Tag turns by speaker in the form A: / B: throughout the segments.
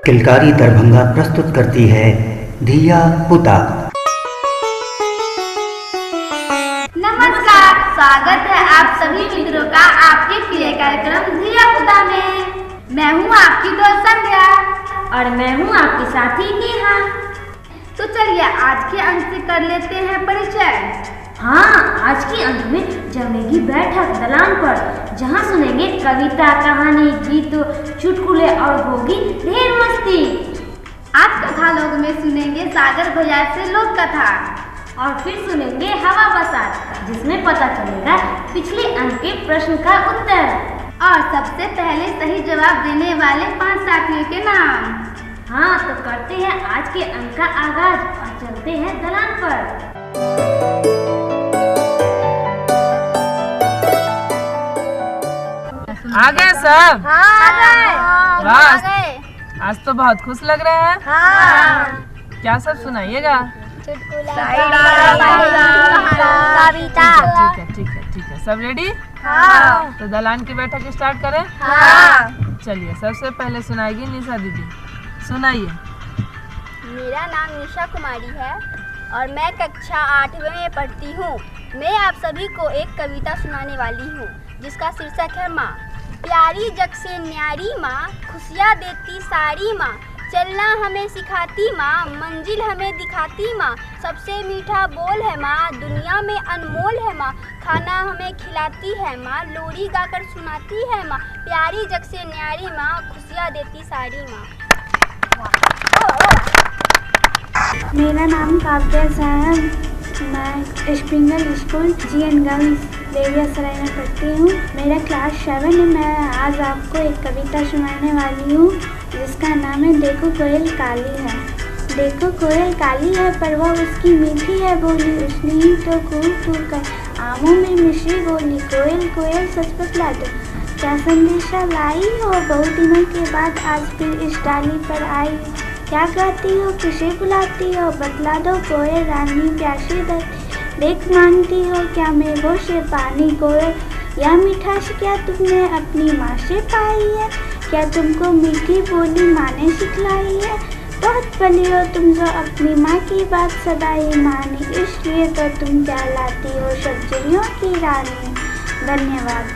A: किलकारी दरभंगा प्रस्तुत करती है धिया पुता।
B: नमस्कार, स्वागत है आप सभी मित्रों का आपके प्रिय कार्यक्रम धिया पुता में। मैं हूँ आपकी दोस्त संध्या
C: और मैं हूँ आपकी साथी नेहा।
B: तो चलिए आज के अंक से कर लेते हैं परिचय।
C: हाँ, आज के अंक में जमेगी बैठक दलान पर, जहाँ सुनेंगे कविता, कहानी, गीत, चुटकुले और होगी ढेर मस्ती।
B: आज कथा लोग में सुनेंगे सागर भैया से लोक कथा
C: और फिर सुनेंगे हवा बसात, जिसमें पता चलेगा पिछले अंक के प्रश्न का उत्तर
B: और सबसे पहले सही जवाब देने वाले 5 साथियों के नाम।
C: हाँ, तो करते हैं आज के अंक का आगाज और चलते हैं दलान पर।
D: आ गए सब?
B: हाँ, आ गए।
D: आज तो बहुत खुश लग रहे हैं।
B: हाँ।
D: क्या सब सुनाइएगा?
B: कविता।
D: ठीक है, सब रेडी?
B: हाँ।
D: तो दलान की बैठक स्टार्ट करें?
B: हाँ।
D: चलिए, सबसे पहले सुनाएगी निशा दीदी। सुनाइए।
E: मेरा नाम निशा कुमारी है और मैं कक्षा 8वीं में पढ़ती हूँ। मैं आप सभी को एक कविता सुनाने वाली हूँ जिसका शीर्षक है माँ। प्यारी जग से न्यारी माँ, खुशियाँ देती सारी माँ, चलना हमें सिखाती माँ, मंजिल हमें दिखाती माँ, सबसे मीठा बोल है माँ, दुनिया में अनमोल है माँ, खाना हमें खिलाती है माँ, लोरी गाकर सुनाती है माँ, प्यारी जग से न्यारी माँ, खुशियाँ देती सारी माँ।
F: मेरा नाम काव्या है। मैं स्प्रिंगल स्कूल GN गर्ल्स बेगूसराय में पढ़ती हूँ। मेरा क्लास 7 है। मैं आज आपको एक कविता सुनाने वाली हूँ जिसका नाम है देखो कोयल काली है। देखो कोयल काली है पर वह उसकी मीठी है बोली, उसने ही तो कूट कर आमों में मिश्री बोली। कोयल कोयल सच बतला दो क्या संदेशा लाई हो, बहुत दिनों के बाद आज फिर इस डाली पर आई। क्या कहती हो, किसे बुलाती हो, बतला दो कोयल रानी प्यासी देख मांगती हो क्या मेघों से पानी। कोयल यह मिठास क्या तुमने अपनी माँ से पाई है, क्या तुमको मीठी बोली माँ ने सिखलाई है। बहुत भली हो तुम जो अपनी माँ की बात सदा ही मानी, इसलिए तो तुम कहलाती हो सब्जियों की रानी। धन्यवाद।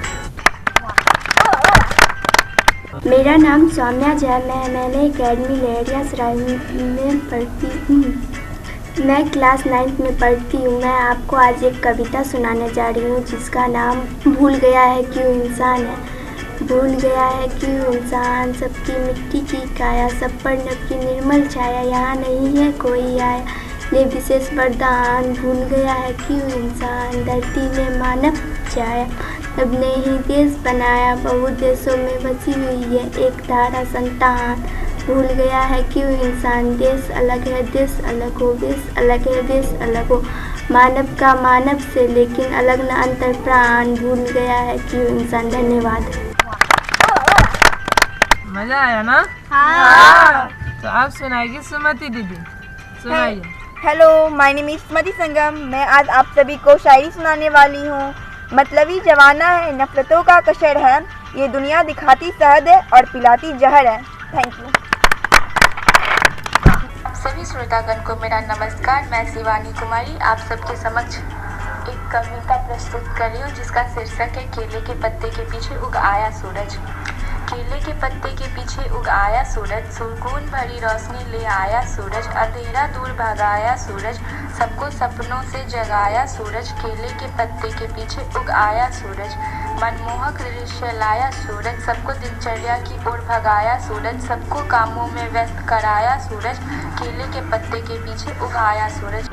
F: मेरा नाम सौम्या जैन है। मैंने एकेडमी लहरियासराय में पढ़ती हूँ। मैं क्लास 9th में पढ़ती हूँ। मैं आपको आज एक कविता सुनाने जा रही हूँ जिसका नाम भूल गया है क्यों इंसान है। भूल गया है क्यों इंसान, सबकी मिट्टी की काया, सब पर नभ की निर्मल छाया, यहाँ नहीं है कोई आया ले विशेष वरदान। भूल गया है क्यों इंसान, धरती में मानव छाया, अब ने ही देश बनाया, बहुत देशों में बसी हुई है एक धारा संतान। भूल गया है क्यों इंसान, देश अलग है देश अलग हो, देश अलग है देश अलग हो, मानव का मानव से लेकिन अलग न अंतर प्राण। भूल गया है क्यों इंसान। धन्यवाद।
D: मजा आया ना?
E: हाँ।
D: तो आप सुनाएगी सुमति दीदी। सुनाइए।
G: हेलो, माय नेम इज सुमति संगम। मैं आज आप सभी को शायरी सुनाने वाली हूँ। मतलबी जमाना है, नफरतों का कशर है, ये दुनिया दिखाती शहद है और पिलाती जहर है। Thank you.
H: सभी श्रोतागण को मेरा नमस्कार। मैं शिवानी कुमारी आप सबके समक्ष एक कविता प्रस्तुत कर रही हूँ जिसका शीर्षक है केले के पत्ते के पीछे उग आया सूरज। केले के पत्ते के पीछे उग आया सूरज, सुकून भरी रोशनी ले आया सूरज, अंधेरा दूर भगाया सूरज, सबको सपनों से जगाया सूरज। केले के पत्ते के पीछे उग आया सूरज, मनमोहक दृश्य लाया सूरज, सबको दिनचर्या की ओर भगाया सूरज, सबको कामों में व्यस्त कराया सूरज। केले के पत्ते के पीछे उग आया सूरज।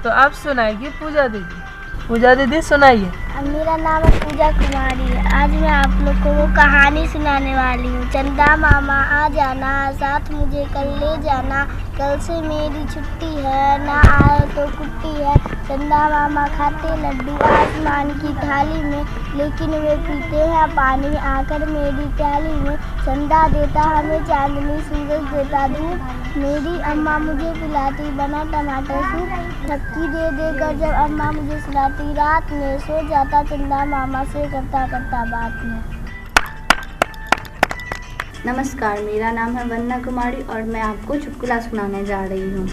D: तो आप सुनाएगी पूजा दीदी। पूजा दीदी सुनाइए।
F: मेरा नाम है पूजा कुमारी। आज मैं आप लोग को वो कहानी सुनाने वाली हूँ। चंदा मामा आ जाना, साथ मुझे कल ले जाना, कल से मेरी छुट्टी है, ना आए तो कुट्टी है। चंदा मामा खाते लड्डू आसमान की थाली में, लेकिन वे पीते हैं पानी आकर मेरी प्याली में। चंदा देता हमें चांदनी, सूरज देता धूप, मेरी अम्मा मुझे पिलाती बना टमाटर सूप। थक्की दे देकर जब अम्मा मुझे सुलाती, रात में सो जाता चंदा मामा से करता करता बात में। नमस्कार, मेरा नाम है वंदना कुमारी और मैं आपको चुटकुला सुनाने जा रही हूँ।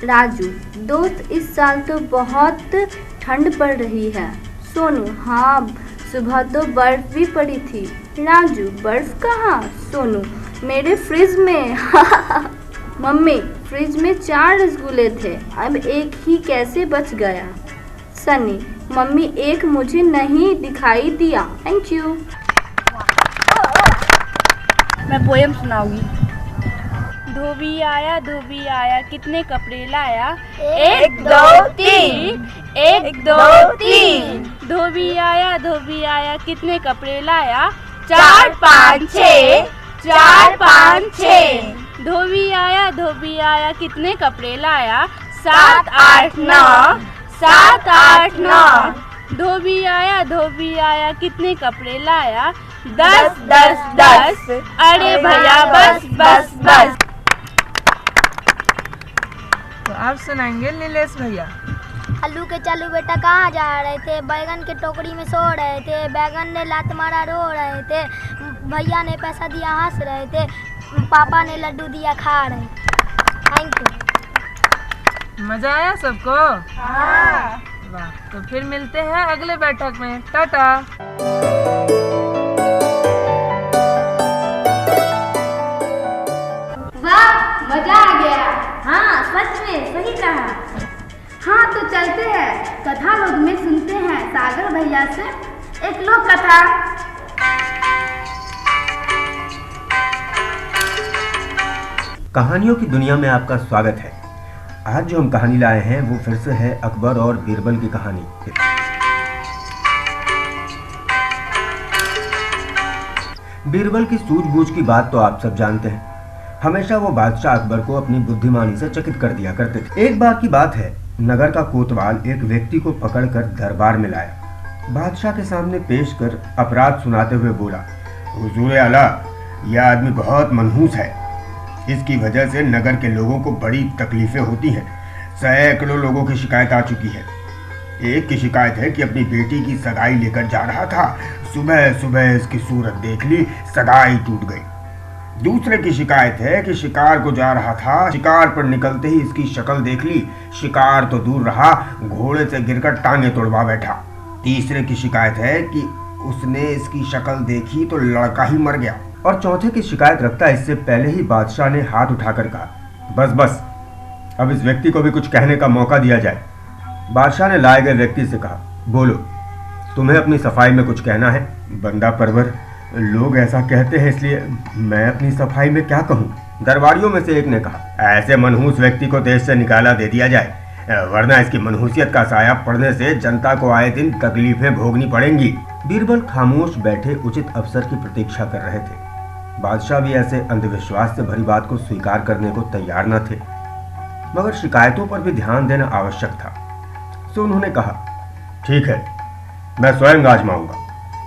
F: राजू, दोस्त इस साल तो बहुत ठंड पड़ रही है। सोनू, हाँ सुबह तो बर्फ भी पड़ी थी। राजू, बर्फ कहाँ? सोनू, मेरे फ्रिज में। मम्मी, फ्रिज में 4 रसगुल्ले थे, अब एक ही कैसे बच गया? सनी, मम्मी एक मुझे नहीं दिखाई दिया। Thank you.
I: मैं पोएम सुनाऊंगी। धोबी आया कितने कपड़े लाया? 1 2 3 1 2 3। धोबी आया कितने कपड़े लाया? 4 5 6 4 5 6। धोबी आया कितने कपड़े लाया? 7 8 9 7 8 9। धोबी आया कितने कपड़े लाया? 10 10 10। अरे भैया बस बस बस।
D: तो आप सुनाएंगे नीलेश भैया।
E: हल्लू के चालू बेटा कहाँ जा रहे थे? बैगन के टोकरी में सो रहे थे। बैगन ने लात मारा रो रहे थे। भैया ने पैसा दिया हंस रहे थे। पापा ने लड्डू दिया खा रहे थे। Thank you.
D: मजा आया सबको?
E: हाँ।
D: वाह, तो फिर मिलते हैं अगले बैठक में। टाटा।
B: वाह, मजा आ गया।
C: हाँ सच में सही कहा।
B: हाँ तो चलते हैं, कथा लोग में सुनते हैं सागर भैया से एक लोक कथा।
J: कहानियों की दुनिया में आपका स्वागत है। आज जो हम कहानी लाए हैं वो फिर से है अकबर और बीरबल की कहानी। बीरबल की सूझबूझ की बात तो आप सब जानते हैं। हमेशा वो बादशाह अकबर को अपनी बुद्धिमानी से चकित कर दिया करते थे। एक बार की बात है, नगर का कोतवाल एक व्यक्ति को पकड़कर दरबार में लाया। बादशाह के सामने पेश कर अपराध सुनाते हुए बोला, हुजूर आला, यह आदमी बहुत मनहूस है। इसकी वजह से नगर के लोगों को बड़ी तकलीफें होती हैं। सैकड़ों लोगों की शिकायत आ चुकी है। एक की शिकायत है कि अपनी बेटी की सगाई लेकर जा रहा था, सुबह सुबह इसकी सूरत देख ली, सगाई टूट गई। दूसरे की शिकायत है कि शिकार को जा रहा था, शिकार पर निकलते ही इसकी शक्ल देख ली, शिकार तो दूर रहा, घोड़े से गिरकर टांगे तोड़वा बैठा। तीसरे की शिकायत है कि उसने इसकी शक्ल देखी तो लड़का ही मर गया। और चौथे की शिकायत रखता इससे पहले ही बादशाह ने हाथ उठाकर कहा, बस बस, अब इस व्यक्ति को भी कुछ कहने का मौका दिया जाए। बादशाह ने लाए गए व्यक्ति से कहा, बोलो, तुम्हें अपनी सफाई में कुछ कहना है? बंदा परवर, लोग ऐसा कहते हैं इसलिए मैं अपनी सफाई में क्या कहूँ? दरबारियों में से एक ने कहा, ऐसे मनहूस व्यक्ति को देश से निकाला दे दिया जाए, वरना इसकी मनहूसियत का साया पड़ने से जनता को आए दिन तकलीफें भोगनी पड़ेंगी। बीरबल खामोश बैठे उचित अवसर की प्रतीक्षा कर रहे थे। बादशाह भी ऐसे अंधविश्वास से भरी बात को स्वीकार करने को तैयार न थे, मगर शिकायतों पर भी ध्यान देना आवश्यक था। तो उन्होंने कहा, ठीक है, मैं स्वयं आजमाऊंगा,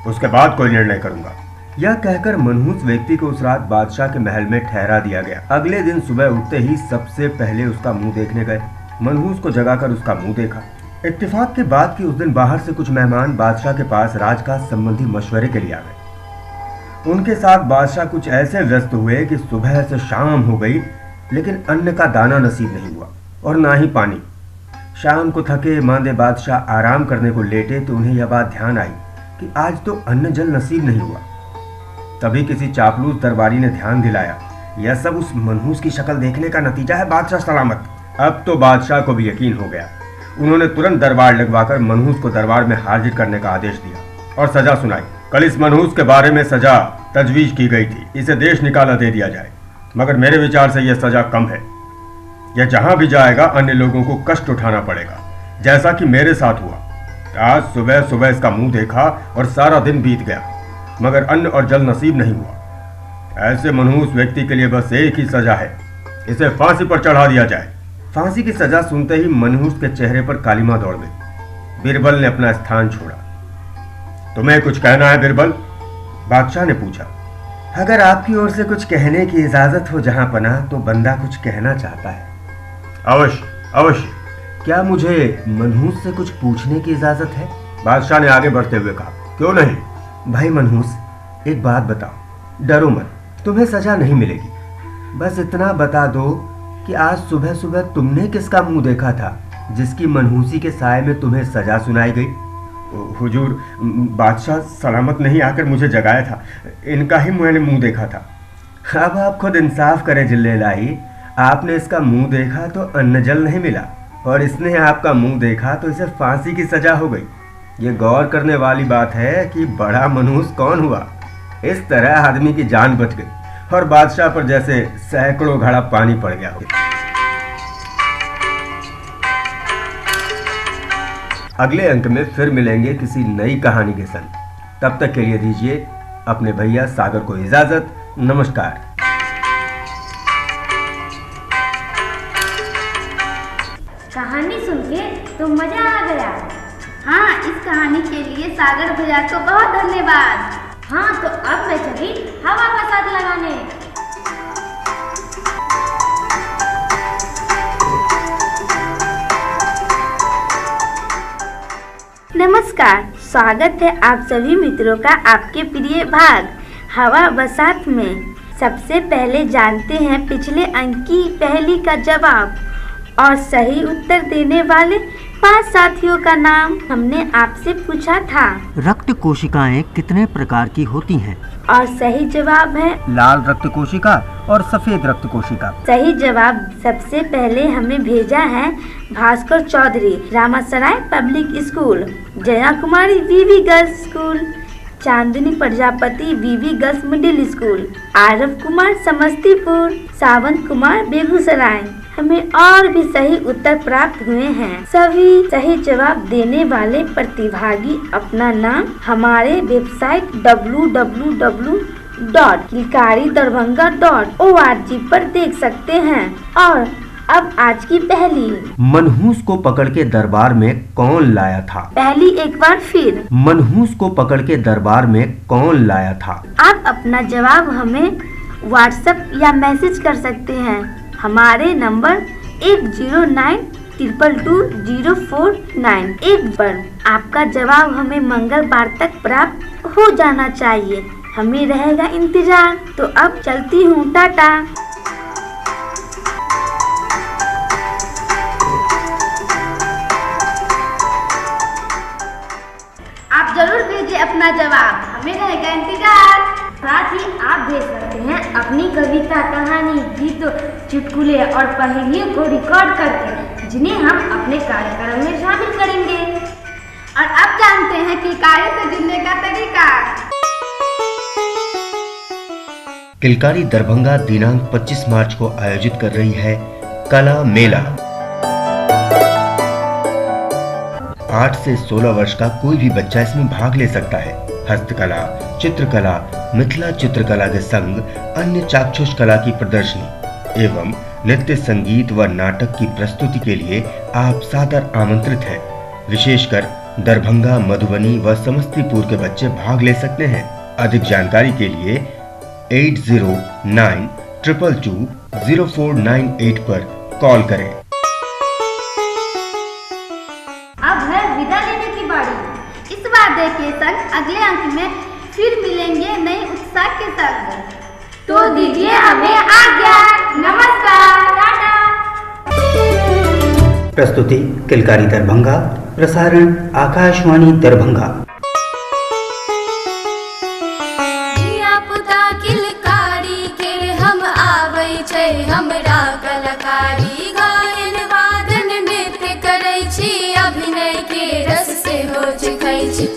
J: उसके बाद कोई निर्णय करूंगा। यह कहकर मनहूस व्यक्ति को उस रात बादशाह के महल में ठहरा दिया गया। अगले दिन सुबह उठते ही सबसे पहले उसका मुंह देखने गए। मनहूस को जगाकर उसका मुंह देखा। इत्तेफाक के बाद कि उस दिन बाहर से कुछ मेहमान बादशाह के पास राजकाज संबंधी मशवरे के लिए आ गए। उनके साथ बादशाह कुछ ऐसे व्यस्त हुए कि सुबह से शाम हो गई, लेकिन अन्न का दाना नसीब नहीं हुआ और ना ही पानी। शाम को थके मांदे बादशाह आराम करने को लेटे तो उन्हें यह बात ध्यान आई कि आज तो अन्न जल नसीब नहीं हुआ। तभी किसी चापलूस दरबारी ने ध्यान दिलाया, यह सब उस मनहूस की शक्ल देखने का नतीजा है, बादशाह सलामत। अब तो बादशाह को भी यकीन हो गया। उन्होंने तुरंत दरबार लगवाकर मनहूस को दरबार में हाजिर करने का आदेश दिया और सजा सुनाई। कल इस मनहूस के बारे में सजा तजवीज की गई थी, इसे देश निकाला दे दिया जाए, मगर मेरे विचार से यह सजा कम है। यह जहां भी जाएगा अन्य लोगों को कष्ट उठाना पड़ेगा, जैसा कि मेरे साथ हुआ। आज सुबह सुबह इसका मुंह देखा और सारा दिन बीत गया, मगर अन्न और जल नसीब नहीं हुआ। ऐसे मनहूस व्यक्ति के लिए बस एक ही सजा है, इसे फांसी पर चढ़ा दिया जाए। फांसी की सजा सुनते ही मनहूस के चेहरे पर कालिमा दौड़ गई। बीरबल ने अपना स्थान छोड़ा। तुम्हें कुछ कहना है बीरबल? बादशाह ने पूछा। अगर आपकी ओर से कुछ कहने की इजाजत हो जहां पनाह, तो बंदा कुछ कहना चाहता है। अवश्य अवश्य। क्या मुझे मनहूस से कुछ पूछने की इजाजत है? बादशाह ने आगे बढ़ते हुए कहा। क्यों नहीं? भाई मनहूस, एक बात बताओ, डरो मत, तुम्हें सजा नहीं मिलेगी। बस इतना बता दो कि आज सुबह सुबह तुमने किसका मुंह देखा था जिसकी मनहूसी के साए में तुम्हें सजा सुनाई गई? हुजूर, बादशाह सलामत नहीं आकर मुझे जगाया था, इनका ही मैंने मुंह देखा था। अब आप खुद इंसाफ करें जिल्ले इलाही, आपने इसका मुंह देखा तो अन्न जल नहीं मिला और इसने आपका मुंह देखा तो इसे फांसी की सजा हो गई। ये गौर करने वाली बात है कि बड़ा मनहूस कौन हुआ। इस तरह आदमी की जान बच गई और बादशाह पर जैसे सैकड़ों घड़ा पानी पड़ गया हो। अगले अंक में फिर मिलेंगे किसी नई कहानी के संग। तब तक के लिए दीजिए अपने भैया सागर को इजाजत। नमस्कार।
C: कहानी सुन के तो मजा आ गया।
B: हाँ, इस कहानी के लिए सागर भैया को बहुत धन्यवाद।
C: हाँ, तो अब मैं चली हवा का साथ लगाने।
F: नमस्कार, स्वागत है आप सभी मित्रों का आपके प्रिय भाग हवा बसात में। सबसे पहले जानते हैं पिछले अंक की पहेली का जवाब और सही उत्तर देने वाले 5 साथियों का नाम हमने आपसे पूछा था।
A: रक्त कोशिकाएं कितने प्रकार की होती हैं?
F: और सही जवाब है
J: लाल रक्त कोशिका और सफेद रक्त कोशिका।
F: सही जवाब सबसे पहले हमें भेजा है Bhaskar Chaudhary, Ramasaray public school, Jaya Kumari VV girls school, Chandni Prajapati VV girls middle school, Aarav Kumar Samastipur, Sawant Kumar Begusarai. हमें और भी सही उत्तर प्राप्त हुए हैं। सभी सही जवाब देने वाले प्रतिभागी अपना नाम हमारे वेबसाइट www.kilkaridarbhanga.org पर देख सकते हैं। और अब आज की पहेली।
J: मनहूस को पकड़ के दरबार में कौन लाया था?
F: पहली एक बार फिर।
J: मनहूस को पकड़ के दरबार में कौन लाया था?
F: आप अपना जवाब हमें व्हाट्सएप या मैसेज कर सकते हैं हमारे नंबर 8092220491 पर। आपका जवाब हमें मंगलवार तक प्राप्त हो जाना चाहिए। हमें रहेगा इंतजार। तो अब चलती हूँ, टाटा।
B: आप जरूर भेजिए अपना जवाब, हमें रहेगा इंतजार।
C: साथ ही आप भेज सकते हैं अपनी कविता, कहानी, गीत, चुटकुले और पहेलियों को रिकॉर्ड करके, जिन्हें हम अपने कार्यक्रम में शामिल करेंगे।
B: और अब जानते हैं किलकारी से जुड़ने का तरीका।
J: किलकारी दरभंगा दिनांक 25 मार्च को आयोजित कर रही है कला मेला। 8 से 16 वर्ष का कोई भी बच्चा इसमें भाग ले सकता है। हस्तकला, चित्रकला, मिथिला चित्रकला के संग अन्य चाक्षुष कला की प्रदर्शनी एवं नृत्य, संगीत व नाटक की प्रस्तुति के लिए आप सादर आमंत्रित हैं। विशेषकर दरभंगा, मधुबनी व समस्तीपुर के बच्चे भाग ले सकते हैं। अधिक जानकारी के लिए 8092220498 पर कॉल करें।
C: अब है विदा लेने की बारी।
B: इस वादे के संग अगले अंक में फिर मिलेंगे नए उत्साह के संग। तो दीजिए हमें आज्ञा। नमस्कार, टाटा।
A: प्रस्तुति किलकारी दरभंगा, प्रसारण आकाशवाणी दरभंगा।
K: किलकारी के हम आबै छै हमरा कलाकारी, गायन वादन नृत्य करै छी, अभिनय के रस से हो चुकै छी।